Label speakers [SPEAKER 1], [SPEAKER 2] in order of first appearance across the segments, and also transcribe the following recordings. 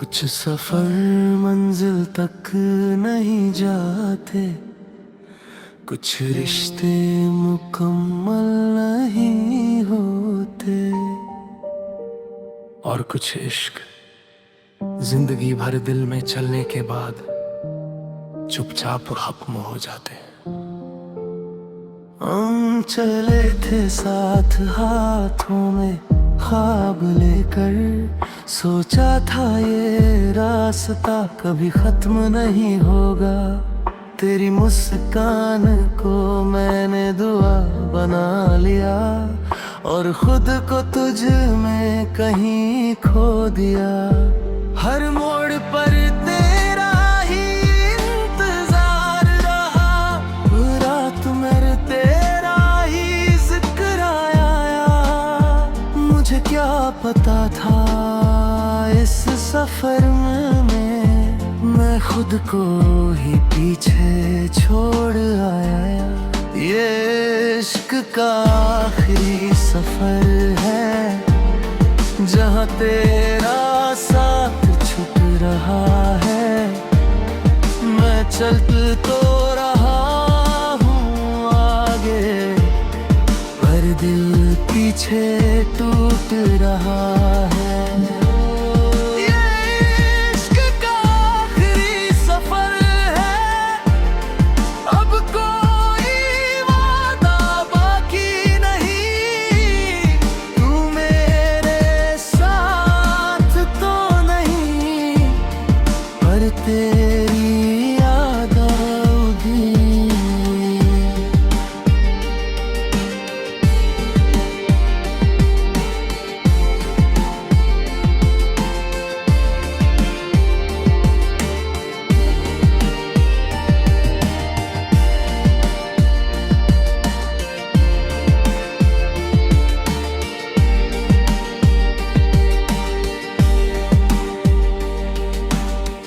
[SPEAKER 1] कुछ सफर मंजिल तक नहीं जाते, कुछ रिश्ते मुकम्मल नहीं होते, और कुछ इश्क जिंदगी भर दिल में चलने के बाद चुपचाप खत्म हो जाते हैं। हम चले थे साथ हाथों में ख्वाब लेकर, सोचा था ये रास्ता कभी खत्म नहीं होगा। तेरी मुस्कान को मैंने दुआ बना लिया और खुद को तुझ में कहीं खो दिया। हर मोड़ पर तेरा ही इंतजार रहा, रात मेरे तेरा ही जिक्र आया। मुझे क्या पता था इस सफर में मैं खुद को ही पीछे छोड़ आया। ये इश्क का आखिरी सफर है, जहाँ तेरा साथ छुप रहा है। मैं चल तो रहा हूँ आगे, पर दिल पीछे टूट रहा है। तेरी याद आओगी।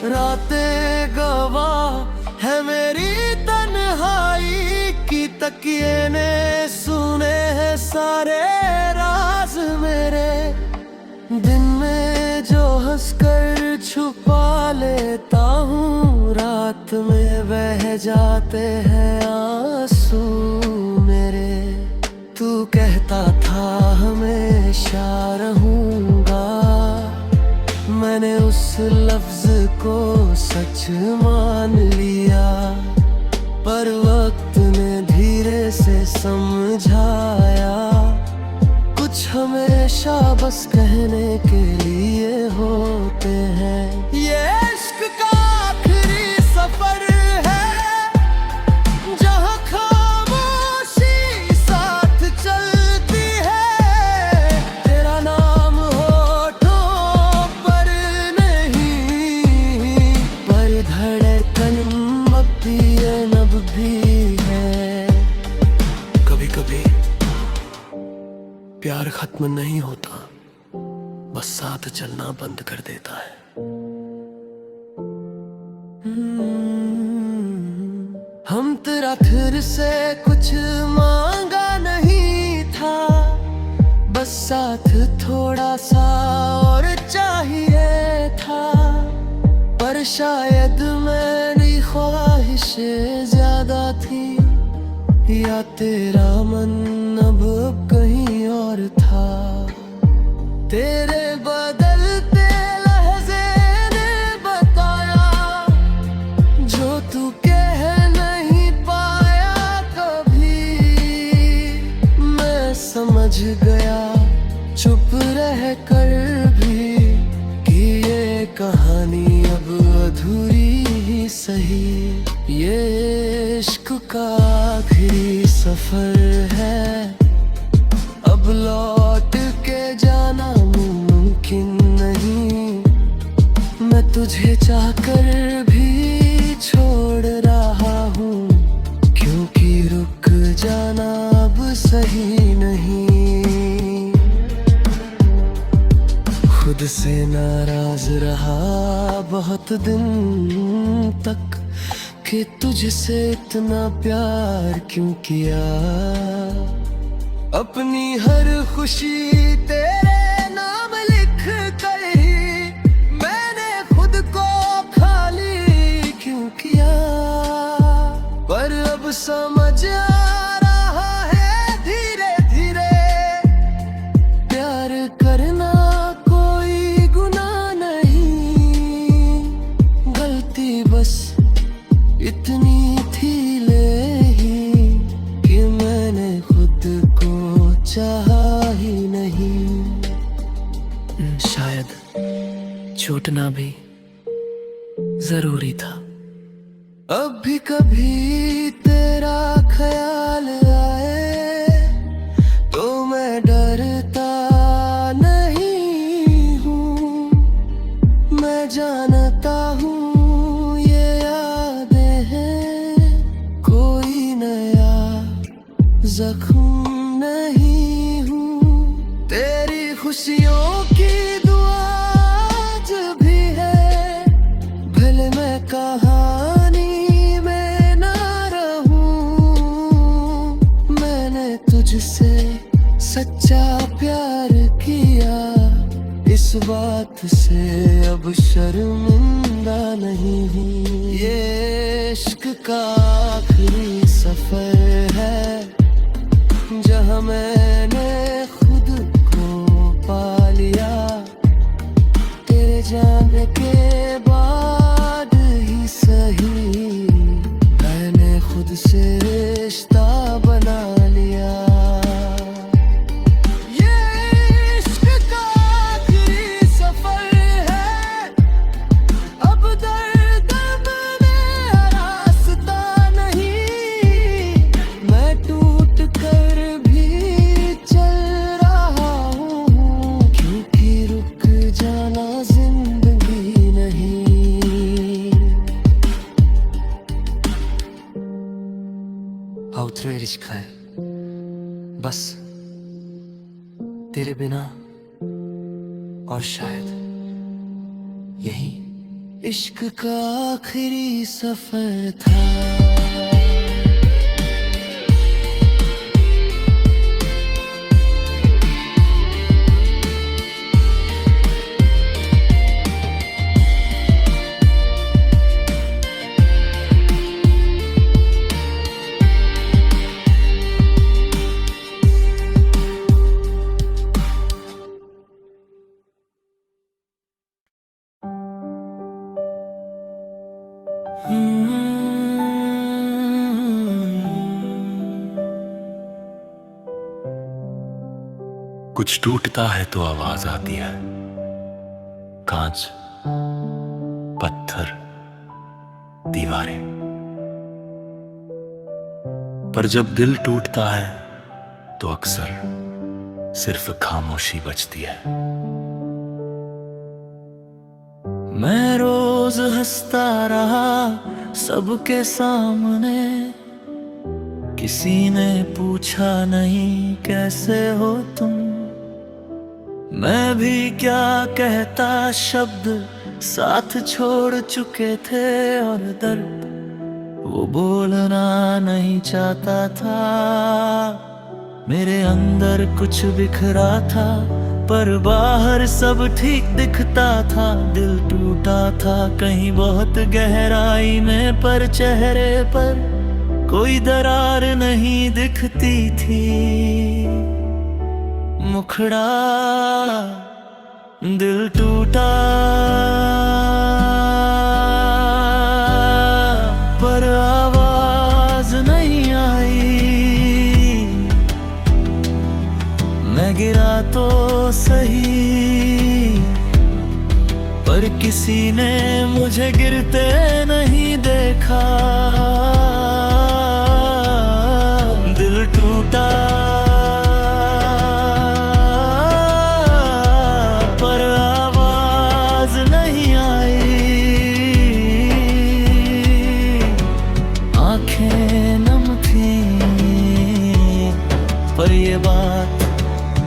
[SPEAKER 1] रातें गवाह है मेरी तन्हाई की, तकिए ने सुने हैं सारे राज मेरे। दिन में जो हंसकर छुपा लेता हूँ, रात में बह जाते हैं आंसू मेरे। तू कहता था हमेशा रहूंगा, मैंने उस लफ्ज को सच मान लिया। पर वक्त ने धीरे से समझाया, कुछ हमेशा बस कहने के लिए होते हैं। ये इश्क का आखिरी सफर है, जहाँ खामोशी साथ चलती है। तेरा नाम होठों पर नहीं, पर धड़कन नब भी है। कभी कभी प्यार खत्म नहीं होता, बस साथ चलना बंद कर देता है। हम तेरा फिर से कुछ मांगा नहीं था, बस साथ थोड़ा सा और चाहिए था। पर शायद मेरी ख्वाहिशें ज्यादा थी, या तेरा मन अब कहीं और था। तेरे बदलते लहजे ने बताया, जो तू कह नहीं पाया कभी। मैं समझ गया चुप रह कर भी, कि ये कहानी अब अधूरी ही सही। ये इश्क का आखिरी सफर है, अब लौट के जाना मुमकिन नहीं। मैं तुझे चाहकर भी छोड़ रहा हूँ, क्योंकि रुक जाना अब सही नहीं। खुद से नाराज रहा बहुत दिन तक, कि तुझसे इतना प्यार क्यों किया। अपनी हर खुशी तेरे नाम लिख कर ही मैंने पर अब समझ आ रहा है धीरे धीरे, प्यार करना कोई गुनाह नहीं, गलती बस इतनी थी ही कि मैंने खुद को चाहा ही नहीं। शायद छूटना भी जरूरी था। अब भी कभी तेरा ख्याल आए तो मैं डरता नहीं हूँ, मैं जानता हूँ ये यादें हैं कोई नया जख्म नहीं हूँ। तेरी खुशियों की दुआ आज भी है, भले मैं कहानी में ना रहूं, मैंने तुझसे सच्चा प्यार किया, इस बात से अब शर्मिंदा नहीं हूँ। ये इश्क का आखिरी सफर है जहाँ मैंने खुद को पा लिया, तेरे जाने के बाद ही सही मैंने खुद से रिश्ता बना लिया। ये इश्क का आखिरी सफर है, अब दर्द में रास्ता नहीं, मैं टूट कर भी चल रहा हूँ, क्योंकि रुक जाना जिंदगी नहीं। आउटरो इश्क है बस तेरे बिना, और शायद यही इश्क का आखिरी सफर था।
[SPEAKER 2] कुछ टूटता है तो आवाज आती है, कांच, पत्थर, दीवारें। पर जब दिल टूटता है तो अक्सर सिर्फ खामोशी बचती है।
[SPEAKER 1] मैं रोज हंसता रहा सबके सामने, किसी ने पूछा नहीं कैसे हो तुम, मैं भी क्या कहता, शब्द साथ छोड़ चुके थे और दर्द वो बोलना नहीं चाहता था। मेरे अंदर कुछ बिखरा था पर बाहर सब ठीक दिखता था, दिल टूटा था कहीं बहुत गहराई में, पर चेहरे पर कोई दरार नहीं दिखती थी। मुखड़ा दिल टूटा पर आवाज नहीं आई, मैं गिरा तो सही पर किसी ने मुझे गिरते नहीं देखा। दिल टूटा पर ये बात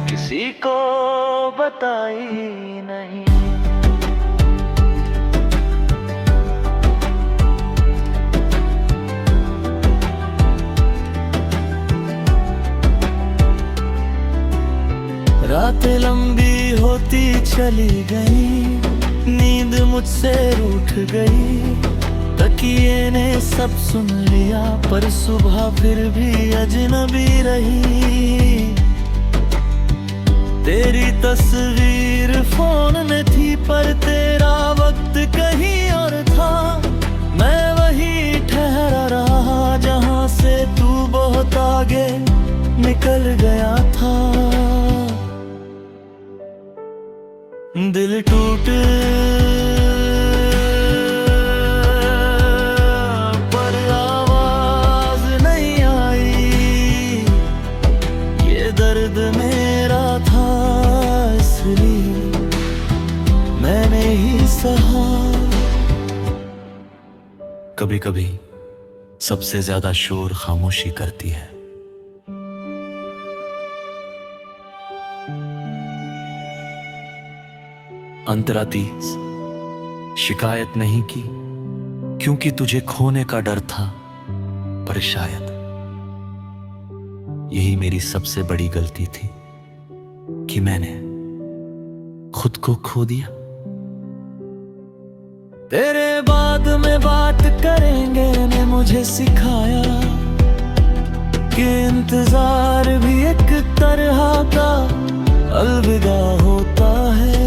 [SPEAKER 1] किसी को बताई नहीं। रातें लंबी होती चली गई, नींद मुझसे रूठ गई,
[SPEAKER 2] तकिए ने सब सुन लिया, पर सुबह फिर भी अजनबी रही। तेरी तस्वीर फोन में थी, पर तेरा वक्त कहीं और था। मैं वही ठहरा रहा जहां से तू बहुत आगे निकल गया था। दिल टूट पर आवाज नहीं आई, ये दर्द मेरा था इसलिए मैंने ही सहा। कभी कभी सबसे ज्यादा शोर खामोशी करती है। अंतराती शिकायत नहीं की, क्योंकि तुझे खोने का डर था, पर शायद यही मेरी सबसे बड़ी गलती थी कि मैंने खुद को खो दिया। तेरे बाद में बात करेंगे ने मुझे सिखाया कि इंतजार भी एक तरह का अलविदा होता है।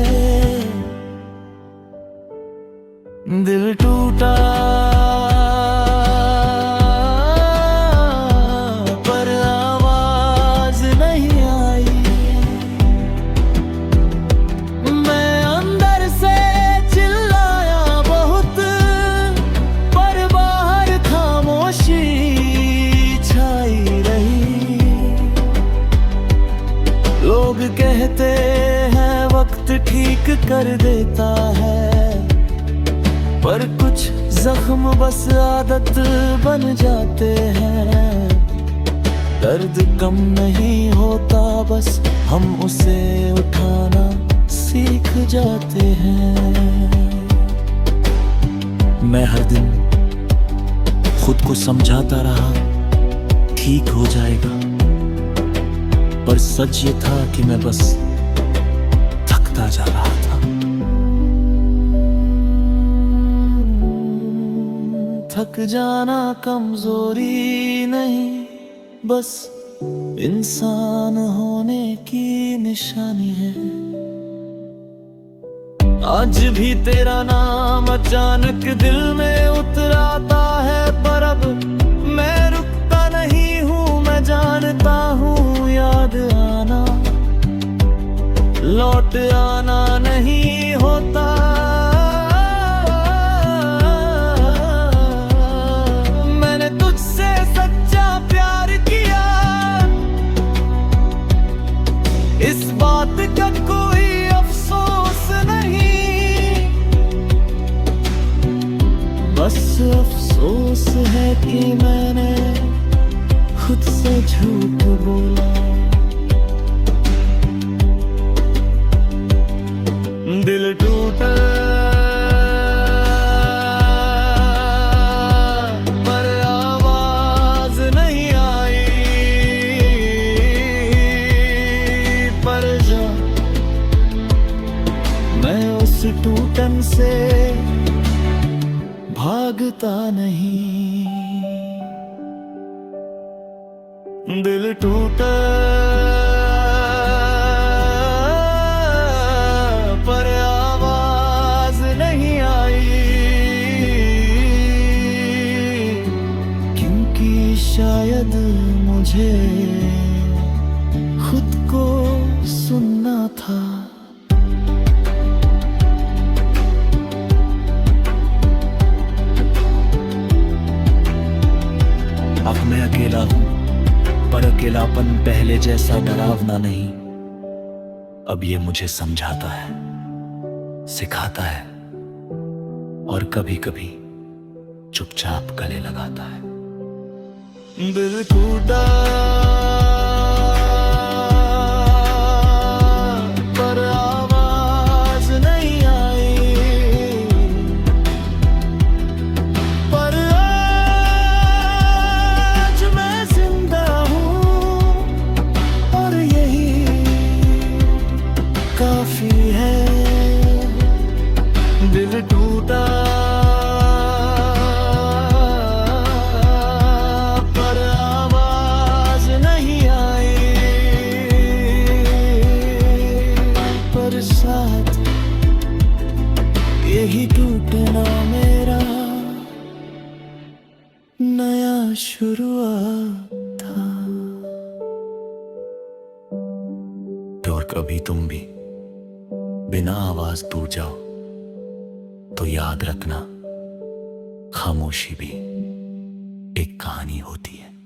[SPEAKER 2] दिल टूटा पर आवाज नहीं आई। मैं अंदर से चिल्लाया बहुत, पर बाहर खामोशी छाई रही। लोग कहते हैं वक्त ठीक कर देता है, पर कुछ जख्म बस आदत बन जाते हैं। दर्द कम नहीं होता, बस हम उसे उठाना सीख जाते हैं। मैं हर दिन खुद को समझाता रहा ठीक हो जाएगा, पर सच ये था कि मैं बस थकता जा रहा था। थक जाना कमजोरी नहीं, बस इंसान होने की निशानी है। आज भी तेरा नाम अचानक दिल में उतराता है, पर अब मैं रुकता नहीं हूँ। मैं जानता हूँ याद आना लौट आना नहीं होता। इस बात का कोई अफसोस नहीं, बस अफसोस है कि मैंने खुद से झूठ बोला। दिल टूटा पर आवाज नहीं आई, पर जा मैं उस टूटन से भागता नहीं। दिल टूटा पर आवाज नहीं आई, क्योंकि शायद मुझे खुद को सुनना था। अब मैं अकेला हूं, पर अकेलापन पहले जैसा डरावना नहीं। अब ये मुझे समझाता है, सिखाता है, और कभी कभी चुपचाप गले लगाता है। दिल टूटा पर आवाज नहीं आई, पर आज मैं जिंदा हूँ, और यही काफी है। दिल टूटा यही टूटना मेरा नया शुरुआत था। और कभी तुम भी बिना आवाज दूर जाओ तो याद रखना, खामोशी भी एक कहानी होती है।